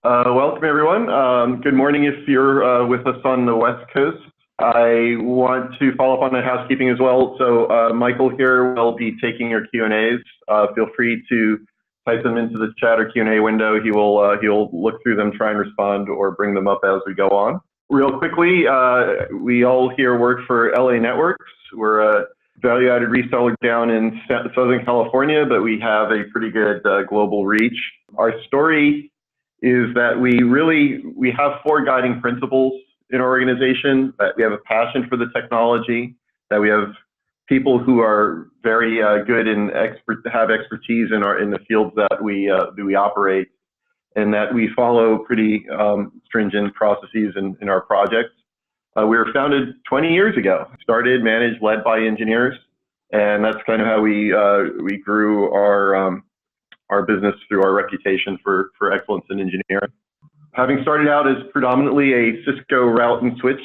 Welcome, everyone. Good morning if you're with us on the West Coast. I want to follow up on the housekeeping as well. So Michael here will be taking your Q&As. Feel free to type them into the chat or Q&A window. He'll look through them, try and respond, or bring them up as we go on. Real quickly, we all here work for LA Networks. We're a value-added reseller down in Southern California, but we have a pretty good global reach. Our story is that we have four guiding principles in our organization, that we have a passion for the technology, that we have people who are very good and have expertise in the fields that we operate, and that we follow pretty stringent processes in our projects. We were founded 20 years ago, started, managed, led by engineers, and that's kind of how we grew our business through our reputation for excellence in engineering. Having started out as predominantly a Cisco route and switch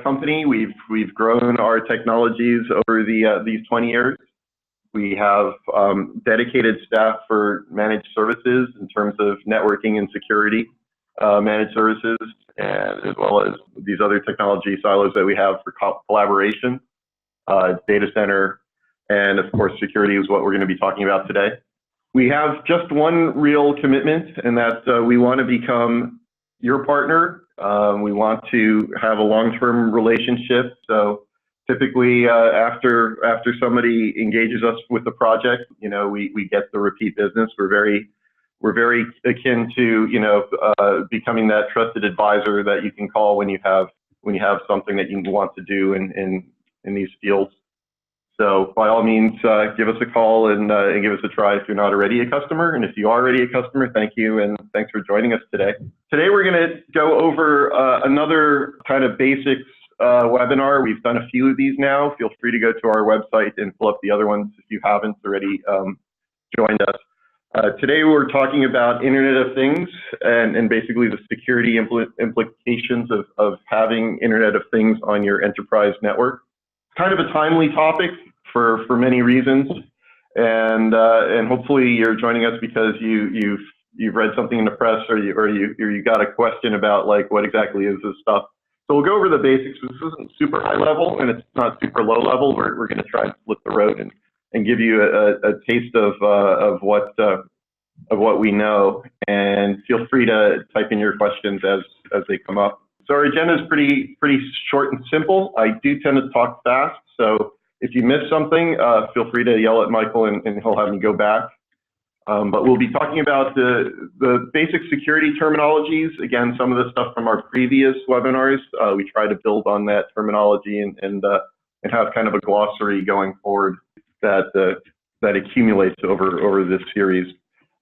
company, we've grown our technologies over these 20 years. We have dedicated staff for managed services in terms of networking and security managed services, and as well as these other technology silos that we have for collaboration, data center, and of course security is what we're going to be talking about today. We have just one real commitment, and that's we want to become your partner. We want to have a long-term relationship. So typically, after somebody engages us with the project, we get the repeat business. We're very akin to becoming that trusted advisor that you can call when you have something that you want to do in these fields. So by all means, give us a call and give us a try if you're not already a customer. And if you are already a customer, thank you, and thanks for joining us today. Today we're going to go over another kind of basics webinar. We've done a few of these now. Feel free to go to our website and pull up the other ones if you haven't already joined us. Today we're talking about Internet of Things and basically the security implications of having Internet of Things on your enterprise network. Kind of a timely topic for many reasons, and hopefully you're joining us because you've read something in the press or you got a question about like what exactly is this stuff. So we'll go over the basics. This isn't super high level and it's not super low level. We're going to try and split the road and give you a taste of what we know, and feel free to type in your questions as they come up. So our agenda is pretty short and simple. I do tend to talk fast, so if you miss something, feel free to yell at Michael and he'll have me go back. But we'll be talking about the basic security terminologies. Again, some of the stuff from our previous webinars. We try to build on that terminology and have kind of a glossary going forward that accumulates over this series.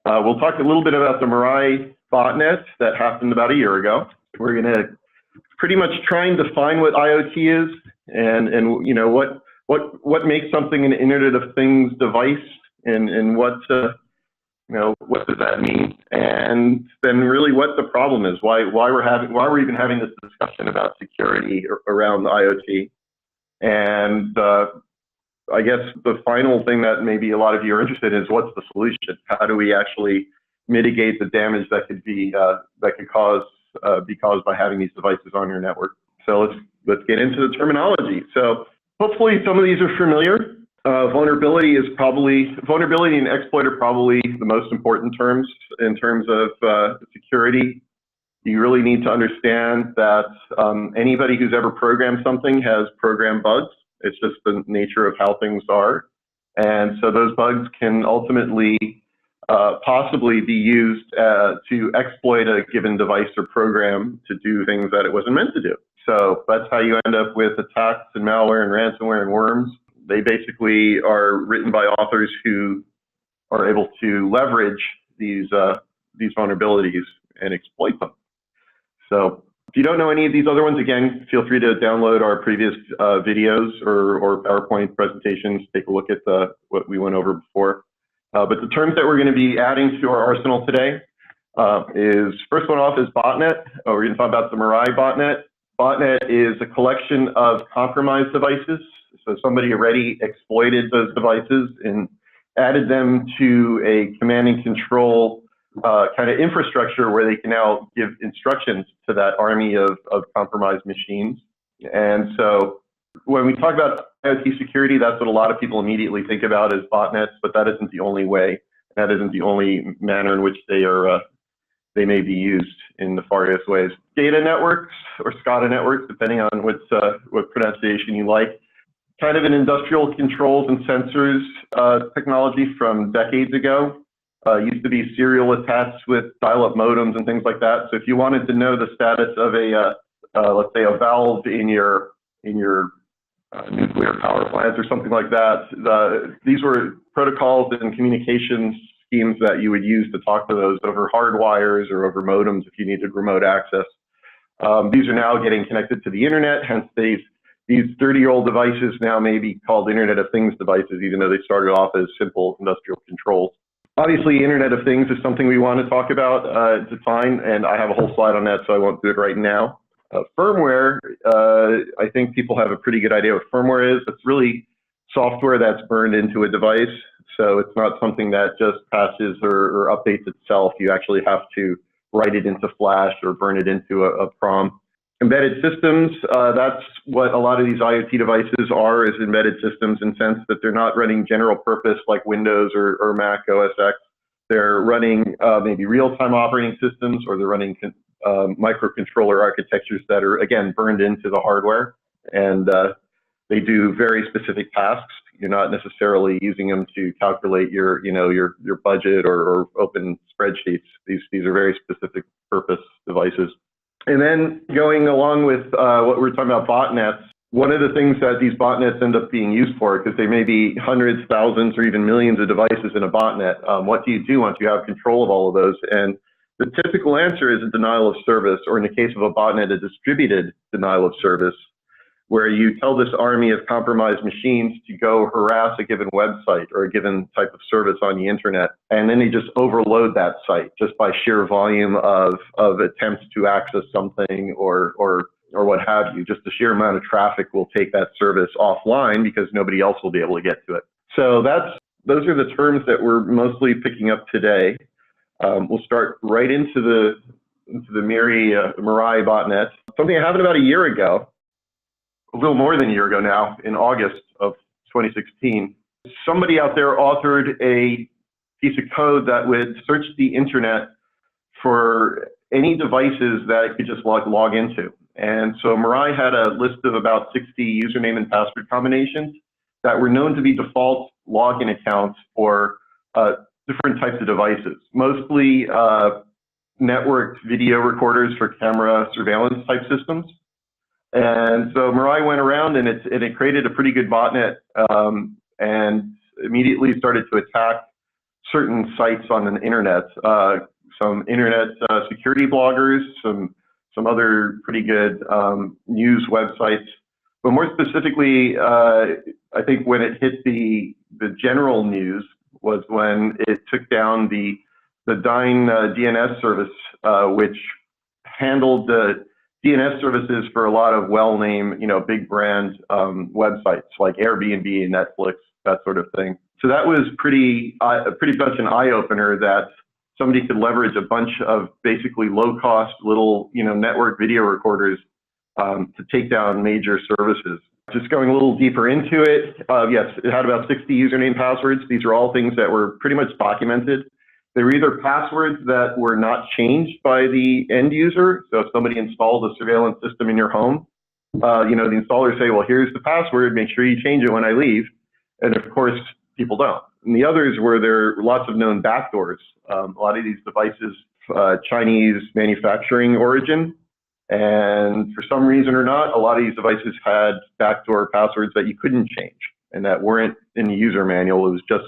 We'll talk a little bit about the Mirai botnet that happened about a year ago. We're going to pretty much try and define what IoT is and what makes something an Internet of Things device and what does that mean, and then really what the problem is, why we're even having this discussion about security around the IoT, and I guess the final thing that maybe a lot of you are interested in is what's the solution? How do we actually mitigate the damage that could be be caused by having these devices on your network? So let's get into the terminology. So hopefully some of these are familiar. Vulnerability and exploit are probably the most important terms in terms of security. You really need to understand that anybody who's ever programmed something has programmed bugs. It's just the nature of how things are. And so those bugs can ultimately possibly be used to exploit a given device or program to do things that it wasn't meant to do. So that's how you end up with attacks and malware and ransomware and worms. They basically are written by authors who are able to leverage these vulnerabilities and exploit them. So if you don't know any of these other ones, again, feel free to download our previous videos or PowerPoint presentations. Take a look at what we went over before. But the terms that we're going to be adding to our arsenal today is, first one off is botnet. We're going to talk about the Mirai botnet. Botnet is a collection of compromised devices. So somebody already exploited those devices and added them to a command and control kind of infrastructure where they can now give instructions to that army of compromised machines. And so when we talk about IoT security, that's what a lot of people immediately think about as botnets, but that isn't the only way. That isn't the only manner in which they may be used in nefarious ways. Data networks or SCADA networks, depending on what pronunciation you like, kind of an industrial controls and sensors technology from decades ago. Used to be serial attached with dial-up modems and things like that. So if you wanted to know the status of let's say a valve in your nuclear power plant or something like that, these were protocols and communications schemes that you would use to talk to those over hard wires or over modems if you needed remote access. These are now getting connected to the internet, hence these 30-year-old devices now may be called Internet of Things devices, even though they started off as simple industrial controls. Obviously, Internet of Things is something we want to talk about, define, and I have a whole slide on that, so I won't do it right now. Firmware, I think people have a pretty good idea what firmware is. It's really software that's burned into a device, so it's not something that just passes or updates itself. You actually have to write it into Flash or burn it into a PROM. Embedded systems, that's what a lot of these IoT devices are, is embedded systems in the sense that they're not running general purpose like Windows or Mac OS X. They're running maybe real-time operating systems, or they're running microcontroller architectures that are, again, burned into the hardware. And they do very specific tasks. You're not necessarily using them to calculate your budget or open spreadsheets. These are very specific purpose devices. And then going along with what we're talking about botnets, one of the things that these botnets end up being used for, because they may be hundreds, thousands, or even millions of devices in a botnet, what do you do once you have control of all of those? And the typical answer is a denial of service, or in the case of a botnet, a distributed denial of service, where you tell this army of compromised machines to go harass a given website or a given type of service on the internet, and then they just overload that site just by sheer volume of attempts to access something or what have you. Just the sheer amount of traffic will take that service offline because nobody else will be able to get to it. So those are the terms that we're mostly picking up today. We'll start right into the Mirai botnet. Something that happened about a year ago, a little more than a year ago now, in August of 2016. Somebody out there authored a piece of code that would search the internet for any devices that it could just log into. And so Mirai had a list of about 60 username and password combinations that were known to be default login accounts for different types of devices, mostly networked video recorders for camera surveillance type systems. And so Mirai went around and it created a pretty good botnet and immediately started to attack certain sites on the internet, some internet security bloggers, some other pretty good news websites. But more specifically, I think when it hit the general news was when it took down the Dyn DNS service, which handled the DNS services for a lot of well-named, big brand websites like Airbnb and Netflix, that sort of thing. So that was pretty much an eye-opener that somebody could leverage a bunch of basically low-cost little, network video recorders to take down major services. Just going a little deeper into it, yes, it had about 60 username passwords. These are all things that were pretty much documented. They were either passwords that were not changed by the end user. So if somebody installed a surveillance system in your home, the installers say, well, here's the password, make sure you change it when I leave. And of course, people don't. And the others were there are lots of known backdoors. A lot of these devices, Chinese manufacturing origin. And for some reason or not, a lot of these devices had backdoor passwords that you couldn't change and that weren't in the user manual. It was just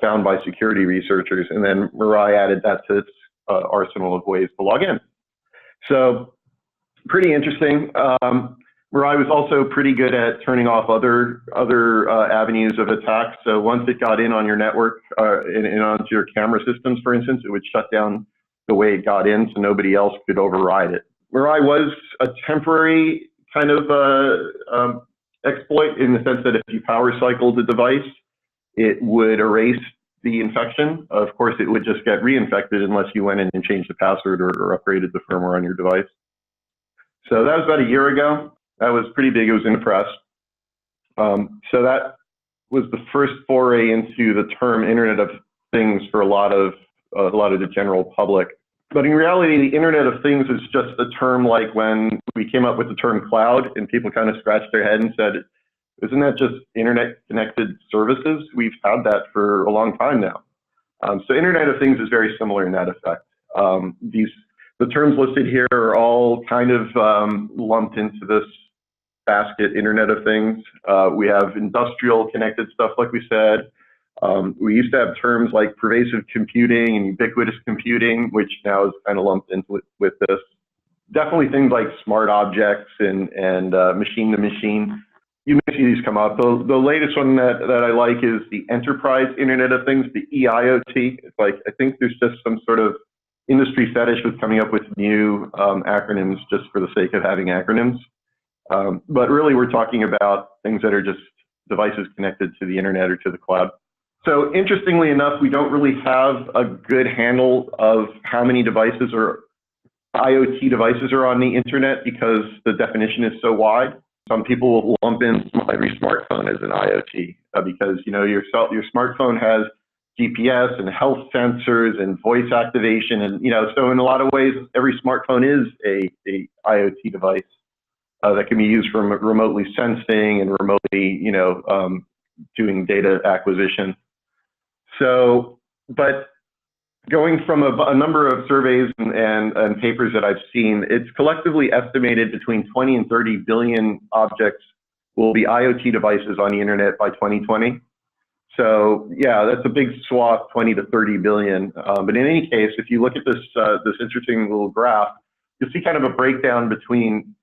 found by security researchers, and then Mirai added that to its arsenal of ways to log in. So pretty interesting. Mirai was also pretty good at turning off other avenues of attack. So once it got in on your network and onto your camera systems, for instance, it would shut down the way it got in so nobody else could override it. Mirai was a temporary kind of exploit in the sense that if you power cycled the device, it would erase the infection. Of course, it would just get reinfected unless you went in and changed the password or upgraded the firmware on your device. So that was about a year ago. That was pretty big. It was in the press. So that was the first foray into the term Internet of Things for a lot of the general public. But in reality, the Internet of Things is just a term like when we came up with the term cloud and people kind of scratched their head and said, isn't that just internet connected services? We've had that for a long time now. So Internet of Things is very similar in that effect. The terms listed here are all kind of lumped into this basket, Internet of Things. We have industrial connected stuff, like we said. We used to have terms like pervasive computing and ubiquitous computing, which now is kind of lumped in with this. Definitely things like smart objects and machine to machine. You may see these come up. The latest one that I like is the Enterprise Internet of Things, the EIoT. It's like, I think there's just some sort of industry fetish with coming up with new acronyms just for the sake of having acronyms. But really, we're talking about things that are just devices connected to the internet or to the cloud. So interestingly enough, we don't really have a good handle of how many devices or IoT devices are on the internet because the definition is so wide. Some people will lump in every smartphone as an IoT because your smartphone has GPS and health sensors and voice activation, and so in a lot of ways, every smartphone is a IoT device that can be used for remotely sensing and remotely doing data acquisition. So, but going from a number of surveys and papers that I've seen, it's collectively estimated between 20 and 30 billion objects will be IoT devices on the internet by 2020. So yeah, that's a big swath, 20 to 30 billion. But in any case, if you look at this interesting little graph, you'll see kind of a breakdown between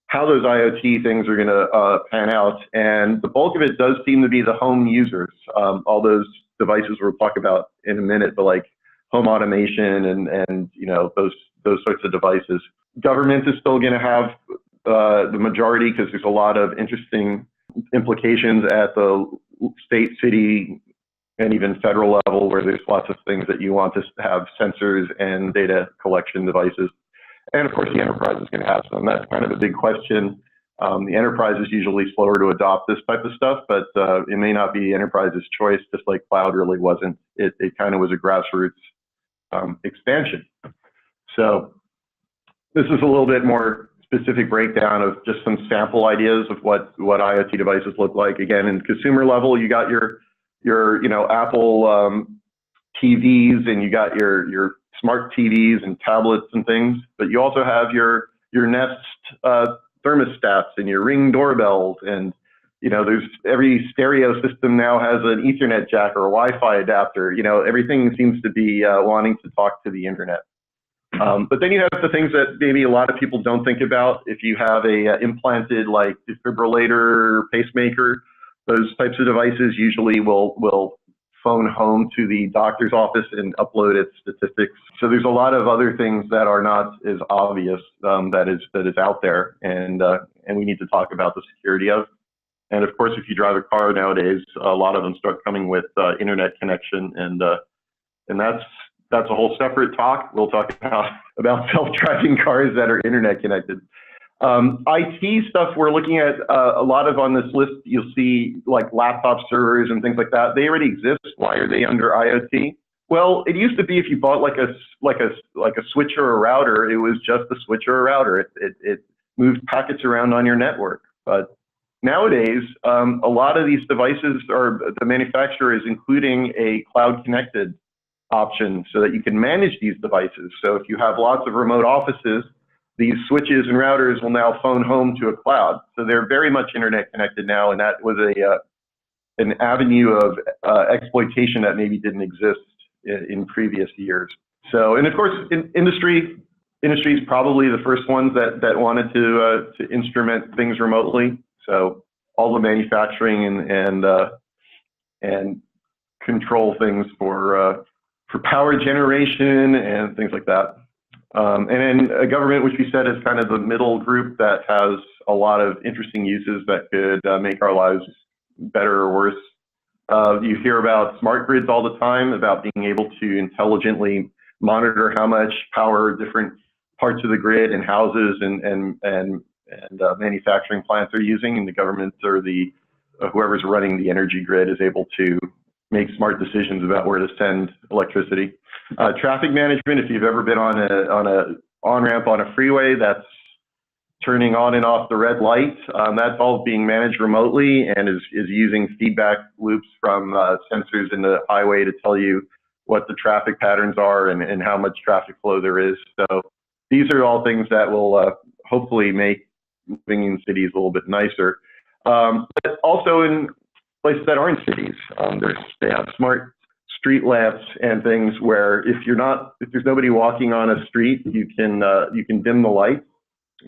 how those IoT things are going to pan out. And the bulk of it does seem to be the home users, all those devices we'll talk about in a minute, but like home automation and those sorts of devices. Government is still going to have the majority because there's a lot of interesting implications at the state, city, and even federal level where there's lots of things that you want to have sensors and data collection devices. And of course, the enterprise is going to have some. That's kind of a big question. The enterprise is usually slower to adopt this type of stuff, but it may not be enterprise's choice, just like cloud really wasn't. It kind of was a grassroots expansion. So this is a little bit more specific breakdown of just some sample ideas of what IoT devices look like. Again, in consumer level, you got your Apple TVs and you got your smart TVs and tablets and things, but you also have your Nest thermostats and your Ring doorbells, and there's every stereo system now has an Ethernet jack or a Wi-Fi adapter. Everything seems to be wanting to talk to the internet. But then you have the things that maybe a lot of people don't think about. If you have a implanted like defibrillator, pacemaker, those types of devices usually will phone home to the doctor's office and upload its statistics. So there's a lot of other things that are not as obvious that is out there, and we need to talk about the security of. And of course, if you drive a car nowadays, a lot of them start coming with internet connection, and that's a whole separate talk. We'll talk about self-driving cars that are internet connected. IT stuff we're looking at a lot of on this list. You'll see like laptop servers and things like that. They already exist. Why are they under IoT? Well, it used to be if you bought like a switch or a router, it was just a switch or a router. It moved packets around on your network. But nowadays, a lot of these devices the manufacturer is including a cloud connected option so that you can manage these devices. So if you have lots of remote offices, these switches and routers will now phone home to a cloud. So they're very much internet connected now, and that was an avenue of exploitation that maybe didn't exist in previous years. So, and of course, industry is probably the first ones that wanted to instrument things remotely. So all the manufacturing and control things for power generation and things like that. And then a government, which we said is kind of the middle group that has a lot of interesting uses that could make our lives better or worse. You hear about smart grids all the time, about being able to intelligently monitor how much power different parts of the grid and houses and manufacturing plants are using, and the government or the whoever's running the energy grid is able to make smart decisions about where to send electricity. Traffic management, if you've ever been on a on-ramp on a freeway, that's turning on and off the red light. That's all being managed remotely and is using feedback loops from sensors in the highway to tell you what the traffic patterns are and how much traffic flow there is. So these are all things that will hopefully make living in cities a little bit nicer. But also in places that aren't cities, they have smart street lamps and things where if there's nobody walking on a street, you can dim the lights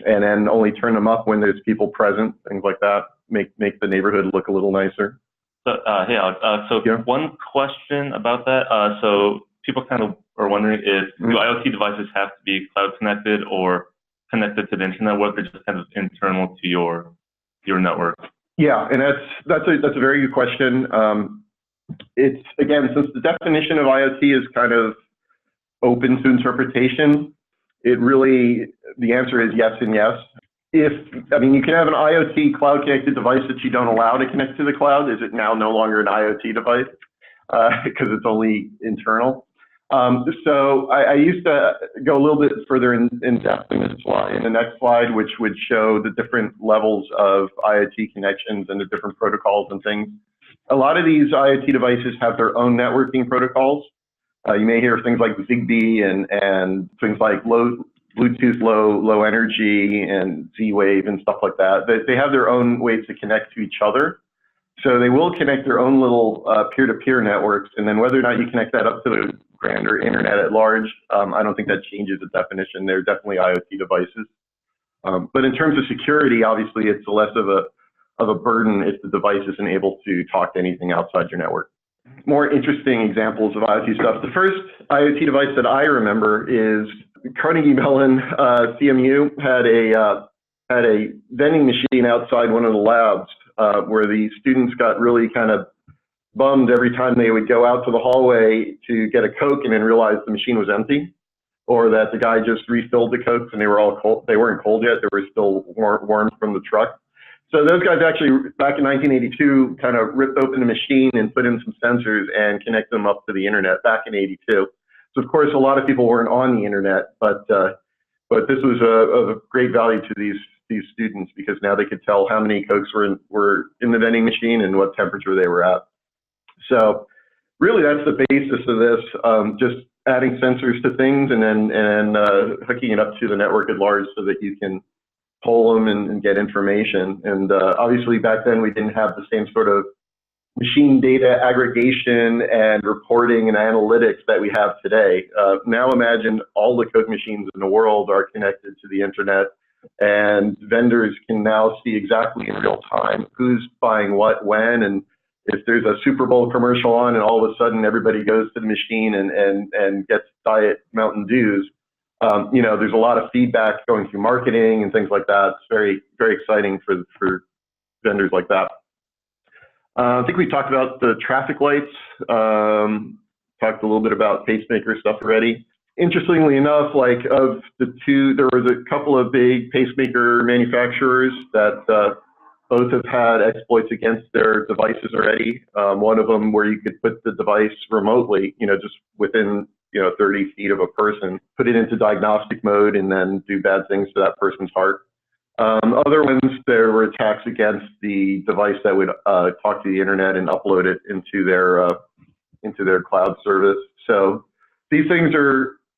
and then only turn them up when there's people present, things like that, make the neighborhood look a little nicer. So, hey, Alex, yeah. One question about that. So people kind of are wondering if do IoT devices have to be cloud connected or connected to the internet, or they're just kind of internal to your network? Yeah, and that's a very good question. It's, again, since the definition of IoT is kind of open to interpretation, the answer is yes and yes. You can have an IoT cloud-connected device that you don't allow to connect to the cloud. Is it now no longer an IoT device because it's only internal? So I used to go a little bit further in depth in this slide, in the next slide, which would show the different levels of IoT connections and the different protocols and things. A lot of these IoT devices have their own networking protocols. You may hear things like Zigbee and things like Bluetooth low energy and Z-Wave and stuff like that. They have their own ways to connect to each other. So they will connect their own little peer-to-peer networks, and then whether or not you connect that up to the grander internet at large, I don't think that changes the definition. They're definitely IoT devices. But in terms of security, obviously it's less of a burden if the device isn't able to talk to anything outside your network. More interesting examples of IoT stuff. The first IoT device that I remember is Carnegie Mellon CMU had a vending machine outside one of the labs where the students got really kind of bummed every time they would go out to the hallway to get a Coke and then realize the machine was empty, or that the guy just refilled the Cokes and they were all cold. They weren't cold yet; they were still warm from the truck. So those guys actually, back in 1982, kind of ripped open the machine and put in some sensors and connected them up to the internet back in '82. So of course, a lot of people weren't on the internet, but this was of great value to these students because now they could tell how many Cokes were in the vending machine and what temperature they were at. So really, that's the basis of this. Just adding sensors to things and then hooking it up to the network at large so that you can poll them and get information. And obviously back then we didn't have the same sort of machine data aggregation and reporting and analytics that we have today. Now imagine all the Coke machines in the world are connected to the internet, and vendors can now see exactly in real time who's buying what, when, and if there's a Super Bowl commercial on and all of a sudden everybody goes to the machine and gets Diet Mountain Dews, there's a lot of feedback going through marketing and things like that. It's very, very exciting for vendors like that. I think we talked about the traffic lights, talked a little bit about pacemaker stuff already. Interestingly enough, like of the two, there was a couple of big pacemaker manufacturers that both have had exploits against their devices already. One of them where you could put the device remotely, just within 30 feet of a person, put it into diagnostic mode and then do bad things to that person's heart. Other ones, there were attacks against the device that would talk to the internet and upload it into their cloud service. So these things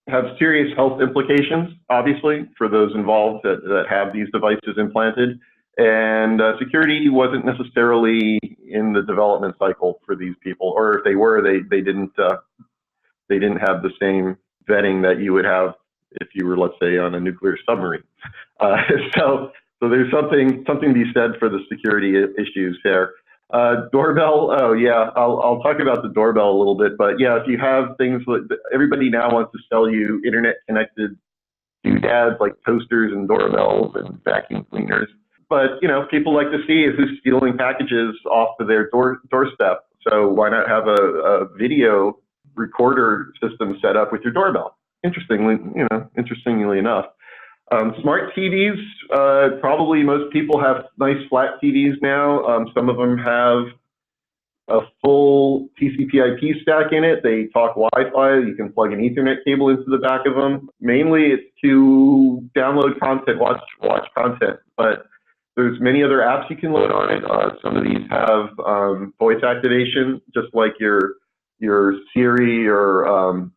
have serious health implications, obviously, for those involved that have these devices implanted. And security wasn't necessarily in the development cycle for these people, or if they were, they didn't have the same vetting that you would have if you were, let's say, on a nuclear submarine. So there's something to be said for the security issues there. Doorbell, oh yeah, I'll talk about the doorbell a little bit, but yeah, if you have things like, everybody now wants to sell you internet-connected doodads like toasters and doorbells and vacuum cleaners. But people like to see who's stealing packages off of their doorstep. So why not have a video recorder system set up with your doorbell? Interestingly enough. Smart TVs, probably most people have nice flat TVs now. Some of them have a full TCP/IP stack in it. They talk Wi-Fi. You can plug an Ethernet cable into the back of them. Mainly it's to download content, watch content, but there's many other apps you can load on it. Some of these have voice activation, just like your Siri or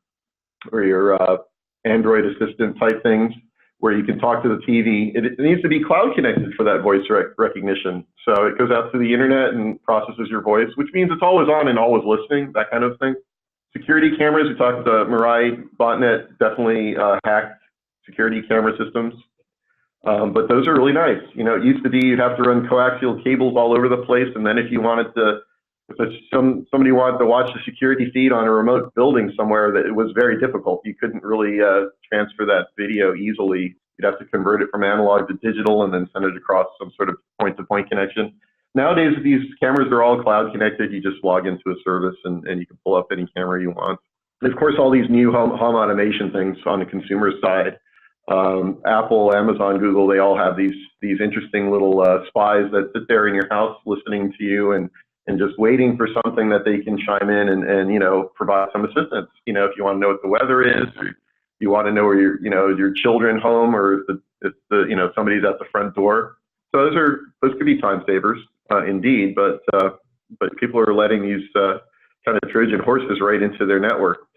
your Android assistant type things, where you can talk to the TV. It needs to be cloud connected for that voice recognition. So it goes out to the internet and processes your voice, which means it's always on and always listening, that kind of thing. Security cameras, we talked about Mirai botnet, definitely hacked security camera systems. But those are really nice. It used to be you'd have to run coaxial cables all over the place, and then if somebody wanted to watch the security feed on a remote building somewhere, that it was very difficult. You couldn't really transfer that video easily. You'd have to convert it from analog to digital and then send it across some sort of point-to-point connection. Nowadays, these cameras are all cloud connected. You just log into a service and you can pull up any camera you want. And of course, all these new home automation things on the consumer side. Apple, Amazon, Google, they all have these interesting little spies that sit there in your house listening to you and just waiting for something that they can chime in and provide some assistance. If you want to know what the weather is, or you want to know where your children home, or if somebody's at the front door. So those could be time savers, indeed. But people are letting these kind of Trojan horses right into their network.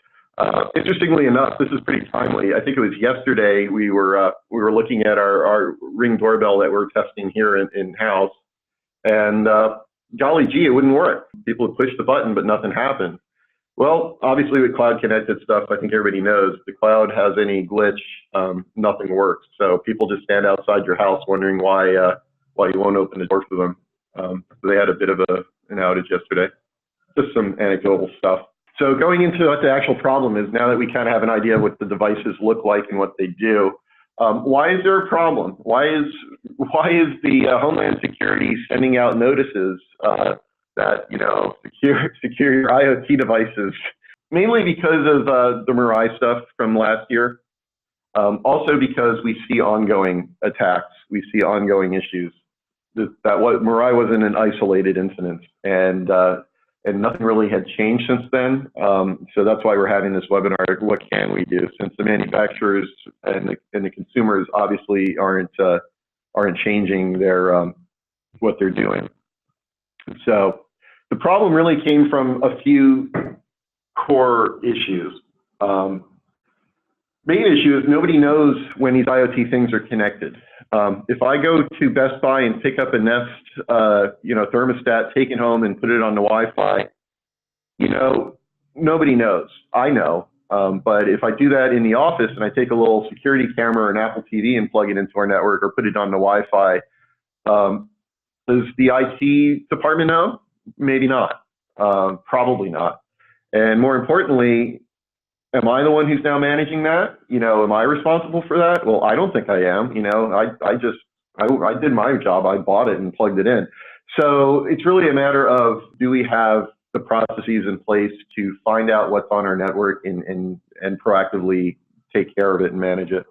Interestingly enough, this is pretty timely. I think it was yesterday we were looking at our Ring doorbell that we're testing here in house, and golly gee, it wouldn't work. People would push the button, but nothing happened. Well, obviously with cloud connected stuff, I think everybody knows if the cloud has any glitch, nothing works. So people just stand outside your house wondering why you won't open the door for them. So they had a bit of an outage yesterday. Just some anecdotal stuff. So going into what the actual problem is, now that we kind of have an idea of what the devices look like and what they do, why is there a problem? Why is the Homeland Security sending out notices that secure your IoT devices? Mainly because of the Mirai stuff from last year. Also because we see ongoing attacks, we see ongoing issues. Mirai wasn't an isolated incident, and nothing really had changed since then. So that's why we're having this webinar. What can we do? Since the manufacturers and the consumers obviously aren't changing their what they're doing. So the problem really came from a few core issues. Main issue is nobody knows when these IoT things are connected. If I go to Best Buy and pick up a Nest, thermostat, take it home and put it on the Wi-Fi, nobody knows. I know, but if I do that in the office and I take a little security camera or an Apple TV and plug it into our network or put it on the Wi-Fi, does the IT department know? Maybe not. Probably not. And more importantly, am I the one who's now managing that? Am I responsible for that? Well, I don't think I am. I did my job. I bought it and plugged it in. So it's really a matter of, do we have the processes in place to find out what's on our network and proactively take care of it and manage it?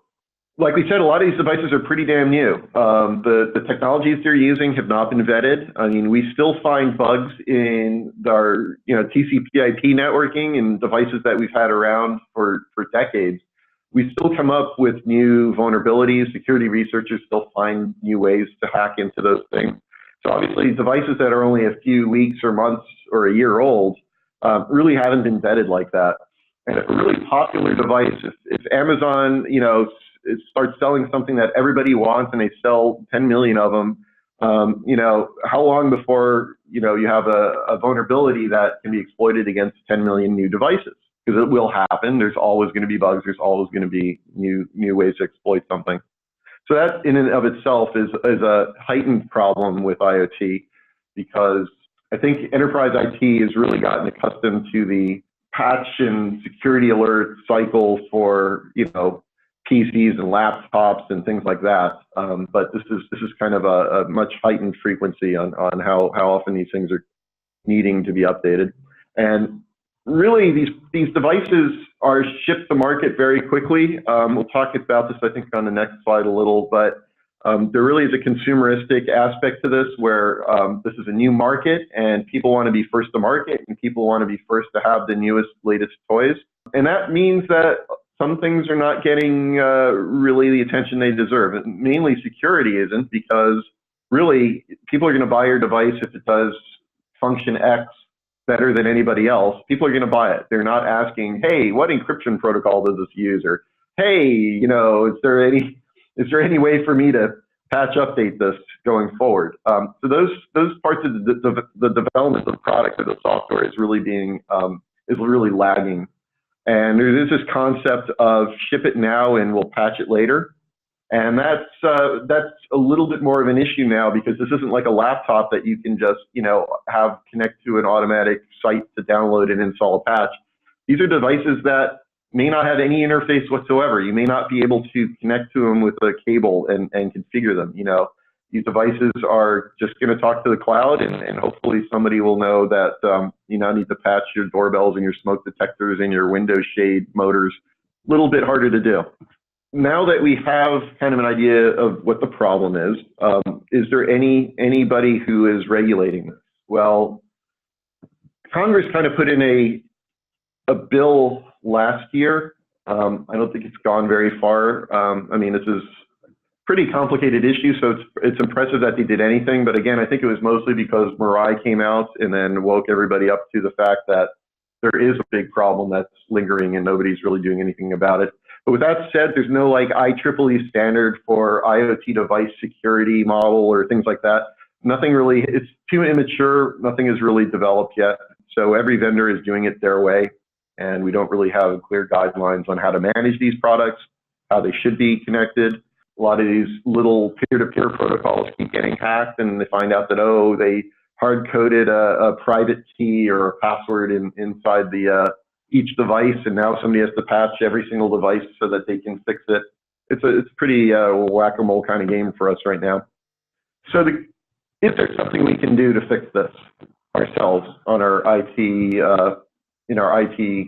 Like we said, a lot of these devices are pretty damn new. The technologies they're using have not been vetted. I mean, we still find bugs in our TCP/IP networking and devices that we've had around for decades. We still come up with new vulnerabilities. Security researchers still find new ways to hack into those things. So obviously, devices that are only a few weeks or months or a year old really haven't been vetted like that. And a really popular device, if Amazon, starts selling something that everybody wants and they sell 10 million of them, how long before, you have a vulnerability that can be exploited against 10 million new devices? Because it will happen. There's always going to be bugs. There's always going to be new ways to exploit something. So that in and of itself is a heightened problem with IoT, because I think enterprise IT has really gotten accustomed to the patch and security alert cycle for, PCs and laptops and things like that. But this is kind of a much heightened frequency on how often these things are needing to be updated. And really, these devices are shipped to market very quickly. We'll talk about this, I think, on the next slide a little, but there really is a consumeristic aspect to this where this is a new market and people want to be first to market and people want to be first to have the newest, latest toys. And that means that some things are not getting really the attention they deserve. And mainly security isn't, because really people are going to buy your device if it does function X better than anybody else. People are going to buy it. They're not asking, hey, what encryption protocol does this use? Or, hey, you know, is there any way for me to patch update this going forward? So those parts of the development of the product or the software is really lagging. And there's this concept of ship it now and we'll patch it later. And that's a little bit more of an issue now, because this isn't like a laptop that you can just, you know, have connect to an automatic site to download and install a patch. These are devices that may not have any interface whatsoever. You may not be able to connect to them with a cable and configure them. You know, these devices are just going to talk to the cloud, and hopefully somebody will know that you now need to patch your doorbells and your smoke detectors and your window shade motors. A little bit harder to do. Now that we have kind of an idea of what the problem is there anybody who is regulating this? Well, Congress kind of put in a bill last year. I don't think it's gone very far. I mean, this is a pretty complicated issue, so it's impressive that they did anything. But again, I think it was mostly because Mirai came out and then woke everybody up to the fact that there is a big problem that's lingering and nobody's really doing anything about it. But with that said, there's no like IEEE standard for IoT device security model or things like that. Nothing really, it's too immature. Nothing is really developed yet. So every vendor is doing it their way. And we don't really have clear guidelines on how to manage these products, how they should be connected. A lot of these little peer-to-peer protocols keep getting hacked, and they find out that, oh, they hard-coded a private key or a password inside each device, and now somebody has to patch every single device so that they can fix it. It's pretty whack-a-mole kind of game for us right now. So is there something we can do to fix this ourselves on our IT, in our IT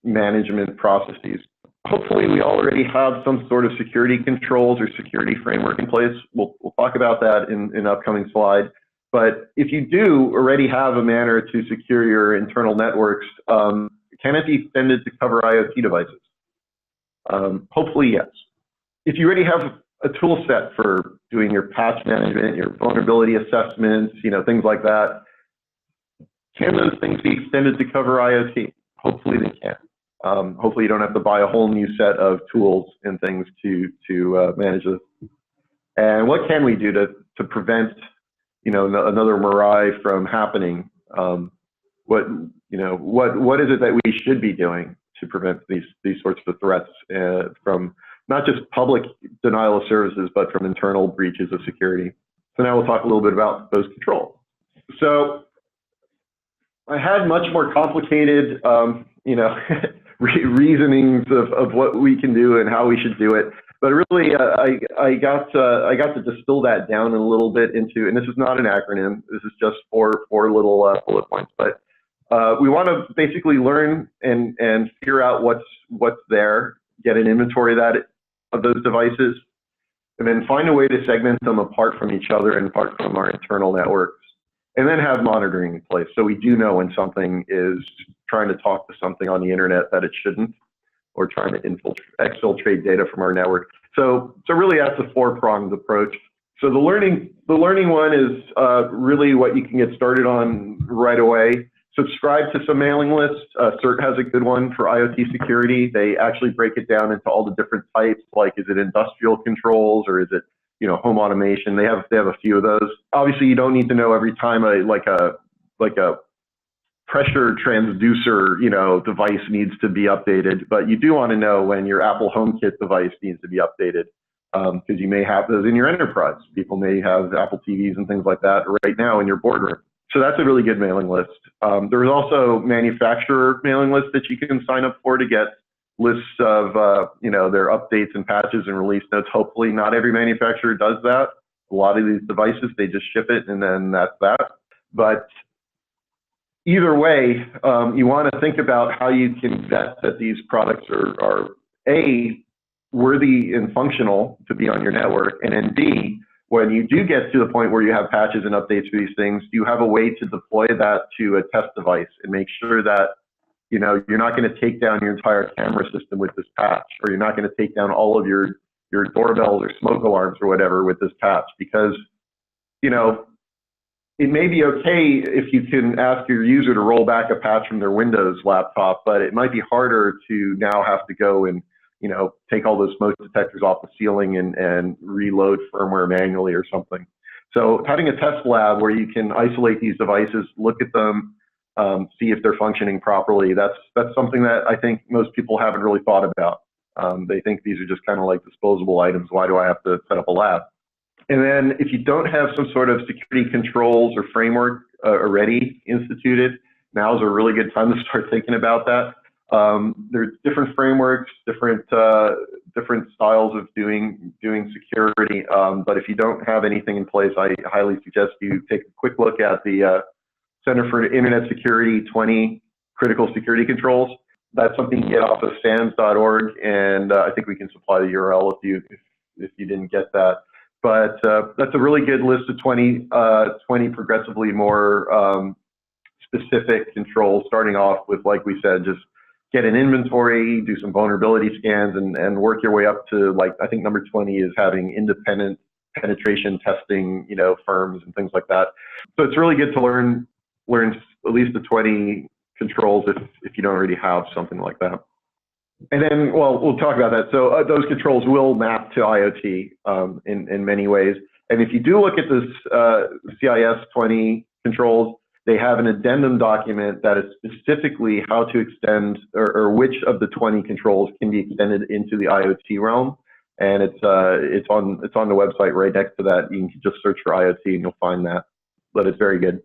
management processes? Hopefully we already have some sort of security controls or security framework in place. We'll talk about that in an upcoming slide. But if you do already have a manner to secure your internal networks, can it be extended to cover IoT devices? Hopefully, yes. If you already have a tool set for doing your patch management, your vulnerability assessments, you know, things like that, can those things be extended to cover IoT? Hopefully they can. Hopefully you don't have to buy a whole new set of tools and things to manage this. And what can we do to prevent, you know, another Mirai from happening? What is it that we should be doing to prevent these sorts of threats from not just public denial of services, but from internal breaches of security? So now we'll talk a little bit about those controls. So I had much more complicated, you know, reasonings of what we can do and how we should do it. But really, I got to distill that down a little bit into, and this is not an acronym. This is just four little bullet points. But we want to basically learn and figure out what's there, get an inventory of those devices, and then find a way to segment them apart from each other and apart from our internal networks. And then have monitoring in place, so we do know when something is trying to talk to something on the internet that it shouldn't, or trying to exfiltrate data from our network. So really that's a four-pronged approach. So the learning one is really what you can get started on right away. Subscribe to some mailing lists. CERT has a good one for IoT security. They actually break it down into all the different types, like is it industrial controls or is it, you know, home automation. They have a few of those. Obviously, you don't need to know every time a pressure transducer, you know, device needs to be updated, but you do want to know when your Apple HomeKit device needs to be updated, because you may have those in your enterprise. People may have Apple TVs and things like that right now in your boardroom. So that's a really good mailing list. There's also manufacturer mailing lists that you can sign up for to get lists of you know, their updates and patches and release notes. Hopefully not every manufacturer does that. A lot of these devices, they just ship it and then that's that. But either way, you want to think about how you can vet that these products are A, worthy and functional to be on your network, and then B, when you do get to the point where you have patches and updates for these things, you have a way to deploy that to a test device and make sure that you're not going to take down your entire camera system with this patch, or you're not going to take down all of your doorbells or smoke alarms or whatever with this patch, because it may be okay if you can ask your user to roll back a patch from their Windows laptop, but it might be harder to now have to go and take all those smoke detectors off the ceiling and reload firmware manually or something. So having a test lab where you can isolate these devices, look at them, see if they're functioning properly, that's something that I think most people haven't really thought about. They think these are just kind of like disposable items. Why do I have to set up a lab? And then if you don't have some sort of security controls or framework already instituted, now's a really good time to start thinking about that. There's different frameworks, different styles of doing security. But if you don't have anything in place, I highly suggest you take a quick look at the Center for Internet Security 20 Critical Security Controls. That's something you get off of SANS.org, and I think we can supply the URL if you didn't get that. But that's a really good list of 20 progressively more specific controls, starting off with, like we said, just get an inventory, do some vulnerability scans, and work your way up to, like, I think number 20 is having independent penetration testing, firms and things like that. So it's really good to learn at least the 20 controls if you don't already have something like that. And then, well, we'll talk about that. So those controls will map to IoT in many ways. And if you do look at this CIS 20 controls, they have an addendum document that is specifically how to extend or which of the 20 controls can be extended into the IoT realm. And it's on the website right next to that. You can just search for IoT and you'll find that. But it's very good.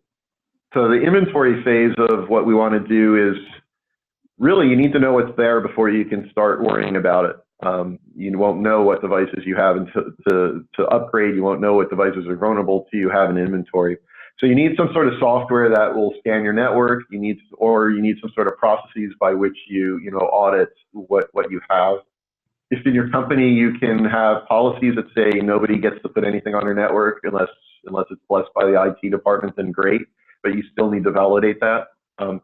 So the inventory phase of what we want to do is really, you need to know what's there before you can start worrying about it. You won't know what devices you have to upgrade. You won't know what devices are vulnerable till you have an inventory. So you need some sort of software that will scan your network. You need some sort of processes by which you audit what you have. If in your company you can have policies that say nobody gets to put anything on your network unless it's blessed by the IT department, then great. But you still need to validate that.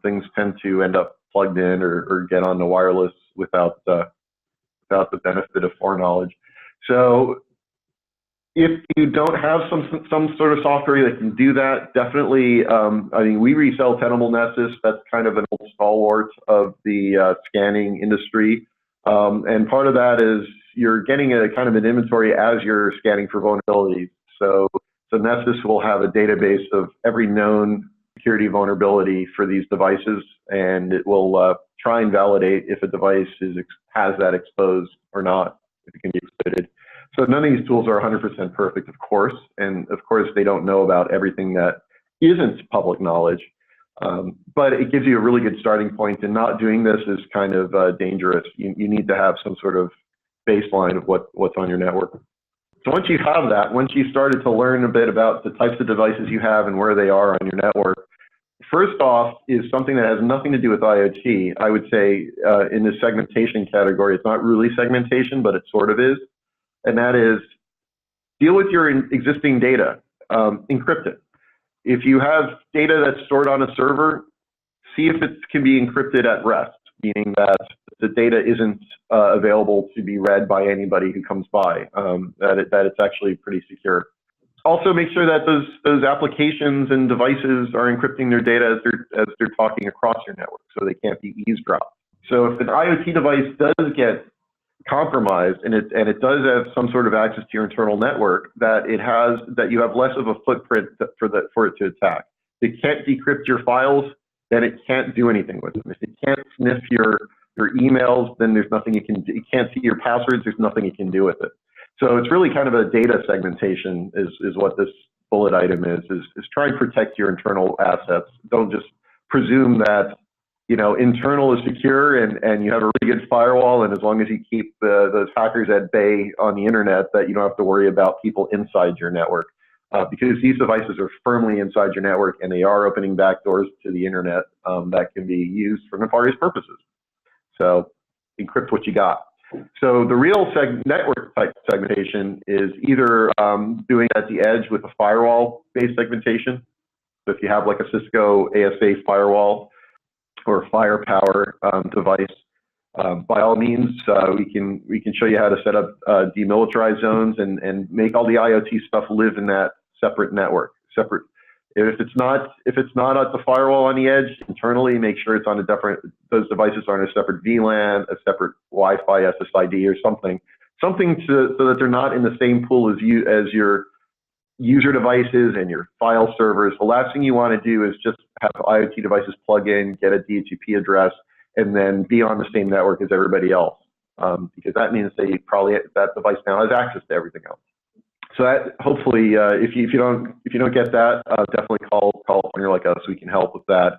Things tend to end up plugged in or get on the wireless without the benefit of foreknowledge. So if you don't have some sort of software that can do that, definitely, I mean, we resell Tenable Nessus. That's kind of an old stalwart of the scanning industry. And part of that is you're getting a kind of an inventory as you're scanning for vulnerabilities. So Nessus will have a database of every known security vulnerability for these devices, and it will try and validate if a device has that exposed or not, if it can be exploited. So none of these tools are 100% perfect, of course, and of course they don't know about everything that isn't public knowledge, but it gives you a really good starting point, and not doing this is kind of dangerous. You need to have some sort of baseline of what's on your network. So once you have that, once you started to learn a bit about the types of devices you have and where they are on your network, first off is something that has nothing to do with IoT. I would say in the segmentation category, it's not really segmentation, but it sort of is. And that is, deal with your existing data, encrypt it. If you have data that's stored on a server, see if it can be encrypted at rest, meaning that the data isn't available to be read by anybody who comes by, that it's actually pretty secure. Also, make sure that those applications and devices are encrypting their data as they're talking across your network, so they can't be eavesdropped. So if an IoT device does get compromised and it does have some sort of access to your internal network, that you have less of a footprint for it to attack. If it can't decrypt your files, then it can't do anything with them. If it can't sniff your emails, then there's nothing you can do. It can't see your passwords, there's nothing you can do with it. So it's really kind of a data segmentation is what this bullet item is try and protect your internal assets. Don't just presume that internal is secure and you have a really good firewall, and as long as you keep those hackers at bay on the internet, that you don't have to worry about people inside your network. because these devices are firmly inside your network and they are opening backdoors to the internet that can be used for nefarious purposes. So encrypt what you got. So the real network type segmentation is either doing at the edge with a firewall-based segmentation. So if you have like a Cisco ASA firewall or firepower device, by all means, we can show you how to set up demilitarized zones and make all the IoT stuff live in that separate network. If it's not at the firewall on the edge internally, make sure it's on a different. Those devices are on a separate VLAN, a separate Wi-Fi SSID, or something so that they're not in the same pool as your user devices and your file servers. The last thing you want to do is just have IoT devices plug in, get a DHCP address, and then be on the same network as everybody else, because that means that device now has access to everything else. So that hopefully, if you don't get that, definitely call a partner like us. We can help with that.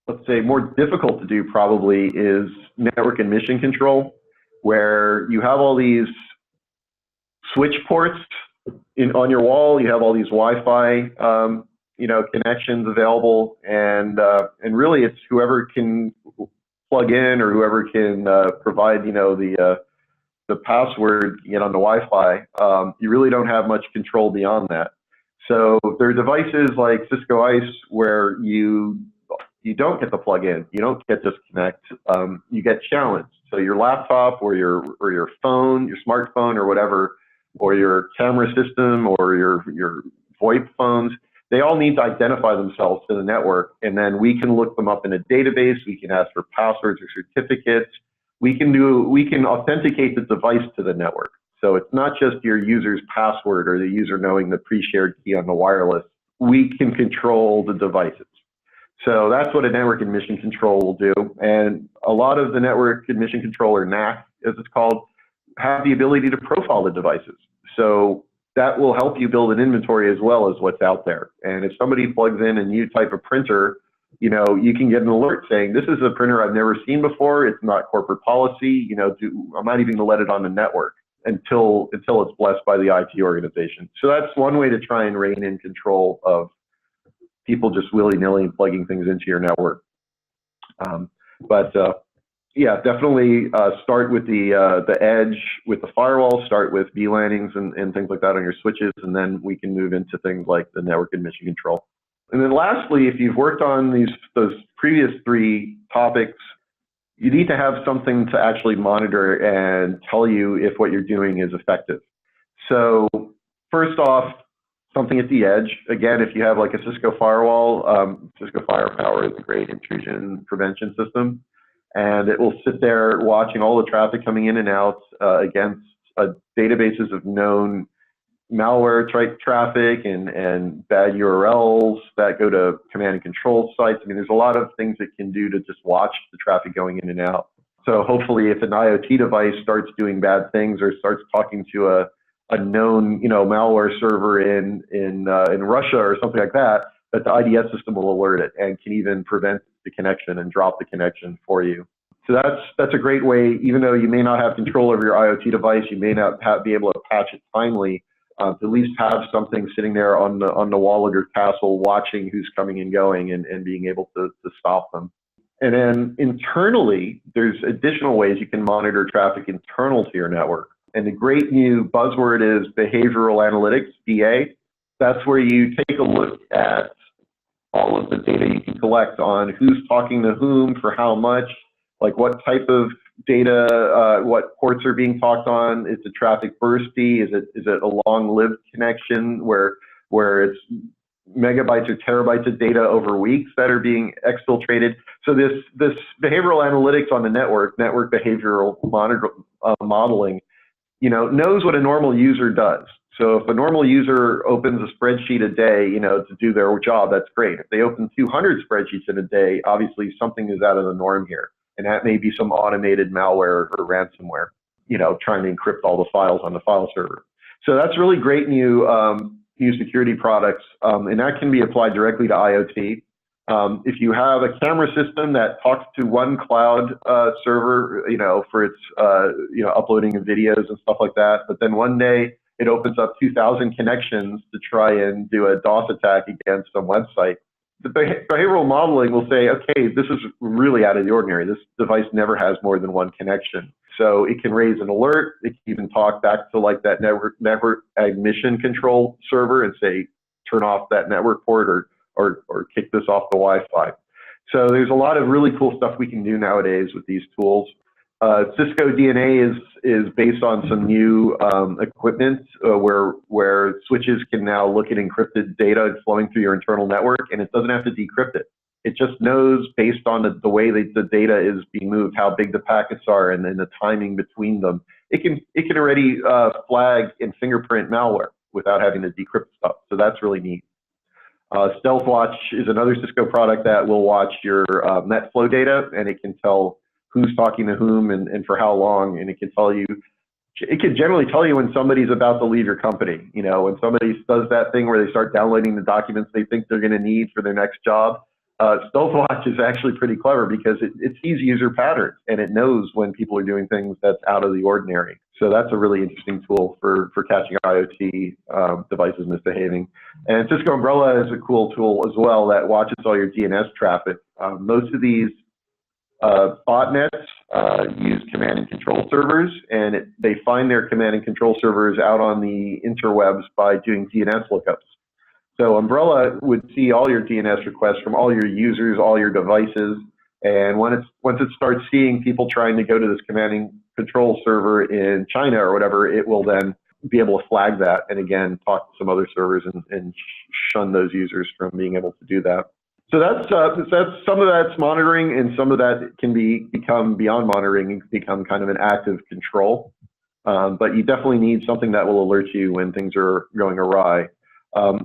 Let's say more difficult to do probably is network and mission control, where you have all these switch ports on your wall. You have all these Wi-Fi connections available, and really it's whoever can plug in or whoever can provide the password to get on the Wi-Fi. You really don't have much control beyond that. So there are devices like Cisco ICE where you don't get to plug in, you don't get to connect, you get challenged. So your laptop or your phone, your smartphone or whatever, or your camera system or your VoIP phones, they all need to identify themselves to the network, and then we can look them up in a database. We can ask for passwords or certificates. We can authenticate the device to the network. So it's not just your user's password or the user knowing the pre-shared key on the wireless. We can control the devices. So that's what a network and mission control will do. And a lot of the network and mission control, or NAC as it's called, have the ability to profile the devices. So that will help you build an inventory as well as what's out there. And if somebody plugs in a new type of printer, you can get an alert saying, this is a printer I've never seen before. It's not corporate policy. I'm not even going to let it on the network until it's blessed by the IT organization. So that's one way to try and rein in control of people just willy-nilly plugging things into your network. Yeah, definitely start with the edge, with the firewall, start with VLANings and things like that on your switches, and then we can move into things like the network and mission control. And then lastly, if you've worked on those previous three topics, you need to have something to actually monitor and tell you if what you're doing is effective. So first off, something at the edge. Again, if you have like a Cisco firewall, Cisco Firepower is a great intrusion prevention system. And it will sit there watching all the traffic coming in and out against databases of known malware traffic and bad URLs that go to command and control sites. I mean, there's a lot of things it can do to just watch the traffic going in and out. So hopefully if an IoT device starts doing bad things or starts talking to a known malware server in Russia or something like that, that the IDS system will alert it and can even prevent the connection and drop the connection for you. So that's a great way, even though you may not have control over your IoT device, you may not be able to patch it timely, to at least have something sitting there on the wall of your castle watching who's coming and going and being able to stop them. And then internally, there's additional ways you can monitor traffic internal to your network. And the great new buzzword is behavioral analytics, BA. That's where you take a look at all of the data you can collect on who's talking to whom for how much, like what type of data, what ports are being talked on. Is the traffic bursty? Is it a long-lived connection where it's megabytes or terabytes of data over weeks that are being exfiltrated? So this behavioral analytics on the network behavioral modeling, knows what a normal user does. So if a normal user opens a spreadsheet a day, to do their job, that's great. If they open 200 spreadsheets in a day, obviously something is out of the norm here. And that may be some automated malware or ransomware, trying to encrypt all the files on the file server. So that's really great new security products, and that can be applied directly to IoT. If you have a camera system that talks to one cloud server, for its uploading of videos and stuff like that, but then one day it opens up 2,000 connections to try and do a DOS attack against some website. The behavioral modeling will say, okay, this is really out of the ordinary. This device never has more than one connection. So it can raise an alert. It can even talk back to like that network admission control server and say, turn off that network port or kick this off the Wi-Fi. So there's a lot of really cool stuff we can do nowadays with these tools. Cisco DNA is based on some new equipment where switches can now look at encrypted data flowing through your internal network, and it doesn't have to decrypt it. It just knows based on the way the data is being moved, how big the packets are, and then the timing between them. It can already flag and fingerprint malware without having to decrypt stuff. So that's really neat. Stealth Watch is another Cisco product that will watch your NetFlow data, and it can tell who's talking to whom and for how long, and it can generally tell you when somebody's about to leave your company. You know, when somebody does that thing where they start downloading the documents they think they're going to need for their next job. Stealth Watch is actually pretty clever because it sees user patterns and it knows when people are doing things that's out of the ordinary. So that's a really interesting tool for catching IoT devices misbehaving. And Cisco Umbrella is a cool tool as well that watches all your DNS traffic. Most of these botnets use command and control servers, and they find their command and control servers out on the interwebs by doing DNS lookups. So Umbrella would see all your DNS requests from all your users, all your devices, and once it starts seeing people trying to go to this command and control server in China or whatever, it will then be able to flag that and again talk to some other servers and shun those users from being able to do that. So that's some of that's monitoring, and some of that can become beyond monitoring and become kind of an active control. But you definitely need something that will alert you when things are going awry.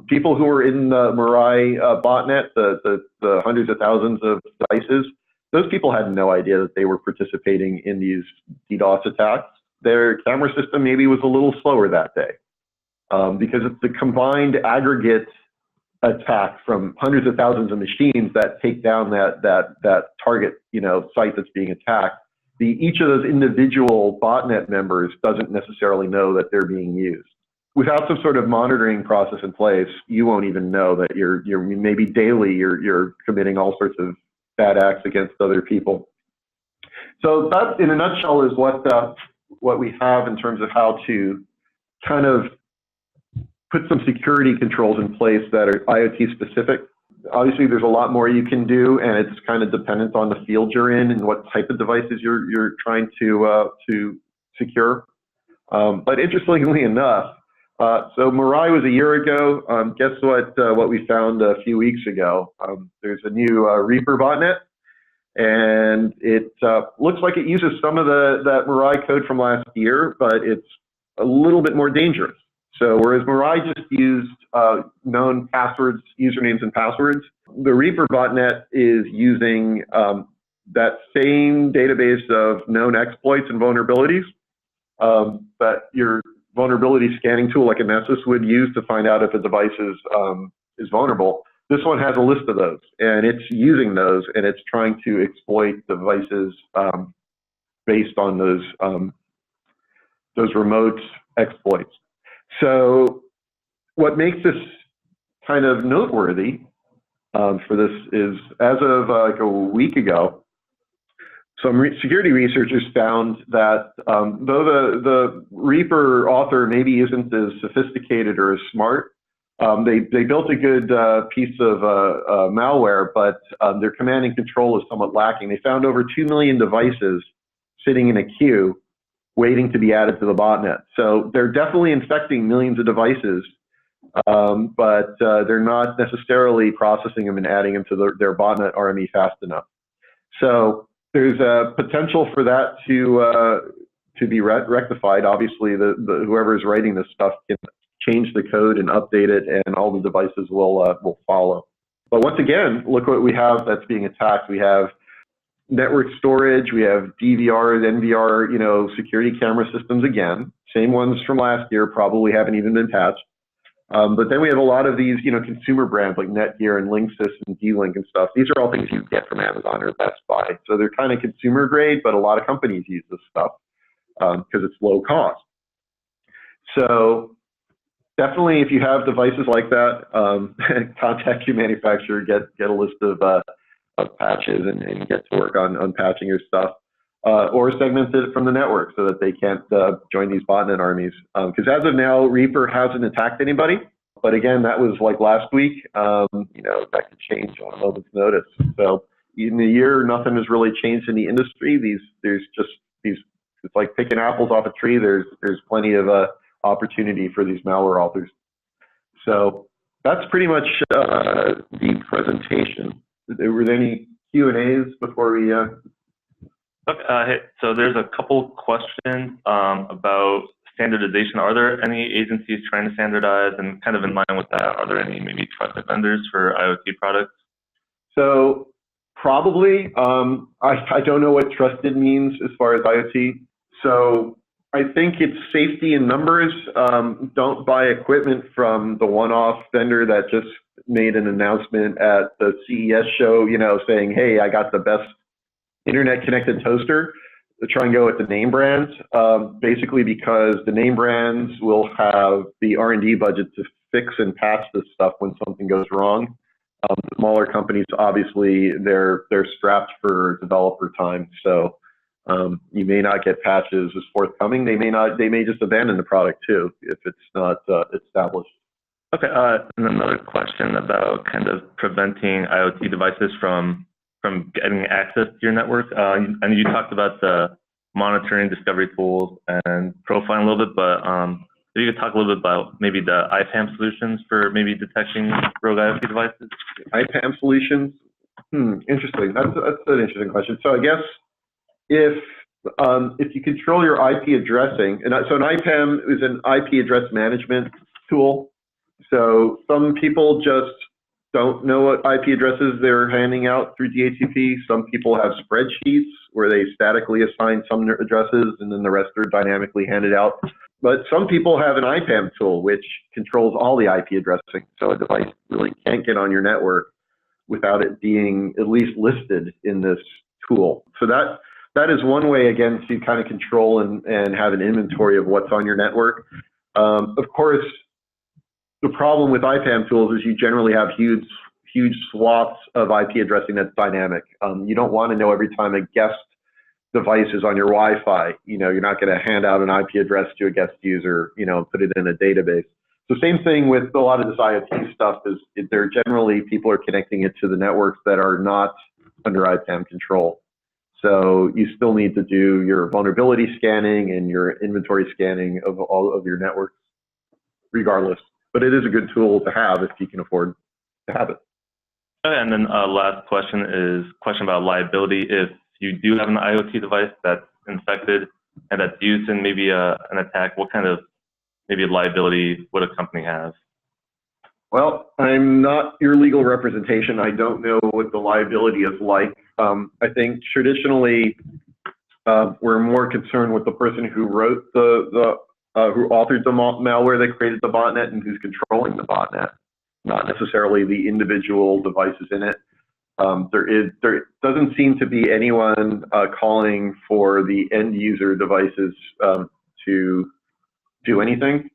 People who are in the Mirai botnet, the hundreds of thousands of devices, those people had no idea that they were participating in these DDoS attacks. Their camera system maybe was a little slower that day because it's the combined aggregate attack from hundreds of thousands of machines that take down that target site that's being attacked. Each of those individual botnet members doesn't necessarily know that they're being used. Without some sort of monitoring process in place, you won't even know that you're maybe daily you're committing all sorts of bad acts against other people. So that, in a nutshell, is what we have in terms of how to kind of put some security controls in place that are IoT specific. Obviously, there's a lot more you can do, and it's kind of dependent on the field you're in and what type of devices you're trying to secure. But interestingly enough, so Mirai was a year ago. Guess what we found a few weeks ago? There's a new Reaper botnet, and it looks like it uses some of that Mirai code from last year, but it's a little bit more dangerous. So whereas Mirai just used known passwords, usernames and passwords, the Reaper botnet is using that same database of known exploits and vulnerabilities that your vulnerability scanning tool like a Nessus would use to find out if a device is vulnerable. This one has a list of those, and it's using those, and it's trying to exploit devices based on those remote exploits. So what makes this kind of noteworthy for this is, as of like a week ago, some security researchers found that though the Reaper author maybe isn't as sophisticated or as smart, they built a good piece of malware, but their command and control is somewhat lacking. They found over 2 million devices sitting in a queue waiting to be added to the botnet. So they're definitely infecting millions of devices, but they're not necessarily processing them and adding them to their botnet RME fast enough. So there's a potential for that to be rectified. Obviously, whoever is writing this stuff can change the code and update it, and all the devices will follow. But once again, look what we have that's being attacked. We have network storage, we have DVRs, NVR, security camera systems again. Same ones from last year, probably haven't even been patched. But then we have a lot of these, consumer brands like Netgear and Linksys and D-Link and stuff. These are all things you get from Amazon or Best Buy. So they're kind of consumer grade, but a lot of companies use this stuff because it's low cost. So definitely, if you have devices like that, contact your manufacturer, get a list of patches, and get to work on patching your stuff, or segment it from the network so that they can't join these botnet armies. Because as of now, Reaper hasn't attacked anybody. But again, that was like last week. That could change on a moment's notice. So in a year, nothing has really changed in the industry. It's like picking apples off a tree. There's plenty of opportunity for these malware authors. So that's pretty much the presentation. Were there any Q&As before we? Okay, so there's a couple questions about standardization. Are there any agencies trying to standardize, and kind of in line with that, are there any maybe trusted vendors for IoT products? So probably. I don't know what trusted means as far as IoT. So I think it's safety in numbers. Don't buy equipment from the one-off vendor that just made an announcement at the CES show, saying, hey, I got the best internet-connected toaster. To try and go with the name brands, basically because the name brands will have the R&D budget to fix and patch this stuff when something goes wrong. Smaller companies, obviously, they're strapped for developer time, so you may not get patches as forthcoming. They may just abandon the product too if it's not established. Okay, and another question about kind of preventing IoT devices from getting access to your network. And you talked about the monitoring discovery tools and profiling a little bit, but if you could talk a little bit about maybe the IPAM solutions for maybe detecting rogue IoT devices. IPAM solutions? Interesting. That's an interesting question. So I guess if you control your IP addressing, so an IPAM is an IP address management tool. So some people just don't know what IP addresses they're handing out through DHCP. Some people have spreadsheets where they statically assign some addresses and then the rest are dynamically handed out. But some people have an IPAM tool which controls all the IP addressing. So a device really can't get on your network without it being at least listed in this tool. So that is one way, again, to kind of control and have an inventory of what's on your network. Of course, the problem with IPAM tools is you generally have huge swaths of IP addressing that's dynamic. You don't want to know every time a guest device is on your Wi-Fi. You're not going to hand out an IP address to a guest user, put it in a database. So same thing with a lot of this IoT stuff is they're generally people are connecting it to the networks that are not under IPAM control. So you still need to do your vulnerability scanning and your inventory scanning of all of your networks, regardless. But it is a good tool to have if you can afford to have it. Okay, and then last question is a question about liability. If you do have an IoT device that's infected and that's used in maybe an attack, what kind of maybe liability would a company have? Well, I'm not your legal representation. I don't know what the liability is like. I think traditionally we're more concerned with the person who wrote who authored the malware that created the botnet and who's controlling the botnet, not necessarily the individual devices in it. There doesn't seem to be anyone calling for the end user devices to do anything.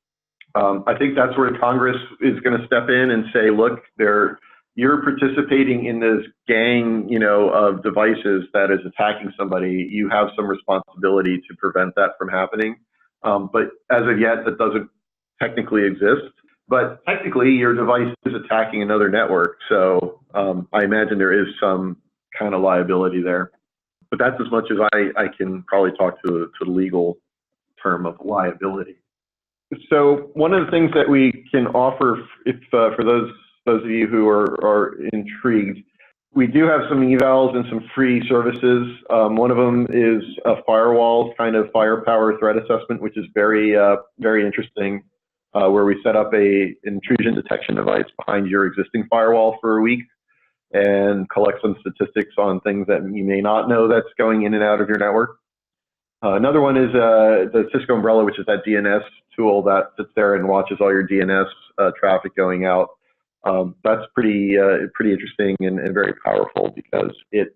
I think that's where Congress is going to step in and say, look, you're participating in this gang, of devices that is attacking somebody. You have some responsibility to prevent that from happening. But as of yet, that doesn't technically exist. But technically, your device is attacking another network. So I imagine there is some kind of liability there. But that's as much as I can probably talk to the legal term of liability. So one of the things that we can offer, for those of you who are intrigued, we do have some evals and some free services. One of them is a firewall kind of firepower threat assessment, which is very interesting, where we set up a intrusion detection device behind your existing firewall for a week and collect some statistics on things that you may not know that's going in and out of your network. Another one is the Cisco Umbrella, which is that DNS tool that sits there and watches all your DNS traffic going out. That's pretty interesting and very powerful because it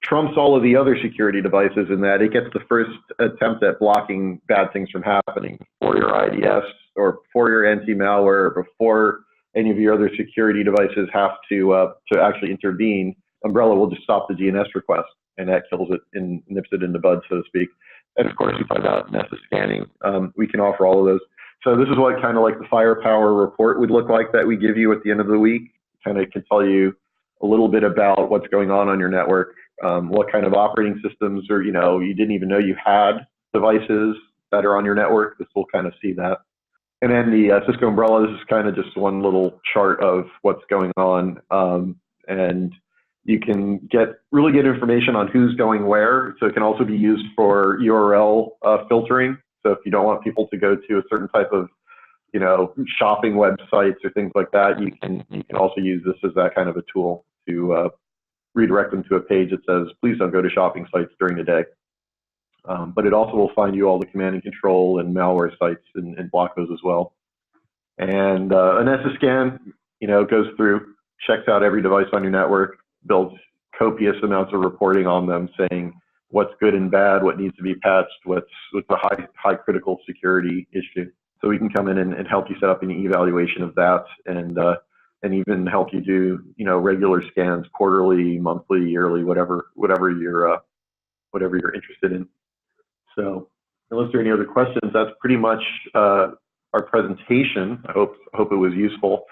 trumps all of the other security devices in that it gets the first attempt at blocking bad things from happening for your IDS or before your anti-malware, or before any of your other security devices have to actually intervene, Umbrella will just stop the DNS request, and that kills it and nips it in the bud, so to speak. And of course, we talk about Nessus scanning. We can offer all of those. So this is what kind of like the firepower report would look like that we give you at the end of the week. Kind of can tell you a little bit about what's going on your network, what kind of operating systems, or you didn't even know you had devices that are on your network. This will kind of see that. And then the Cisco Umbrella, this is kind of just one little chart of what's going on. And you can really get information on who's going where. So it can also be used for URL filtering. So if you don't want people to go to a certain type of, shopping websites or things like that, you can also use this as that kind of a tool to redirect them to a page that says, please don't go to shopping sites during the day. But it also will find you all the command and control and malware sites and block those as well. And a Nessus scan, goes through, checks out every device on your network, builds copious amounts of reporting on them, saying what's good and bad, what needs to be patched, what's a high critical security issue. So we can come in and help you set up an evaluation of that, and even help you do regular scans, quarterly, monthly, yearly, whatever you're interested in. So unless there are any other questions, that's pretty much our presentation. I hope it was useful.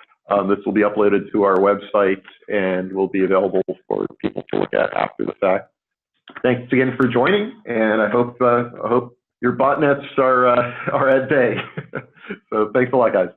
This will be uploaded to our website and will be available for people to look at after the fact. Thanks again for joining, and I hope your botnets are at bay. So thanks a lot, guys.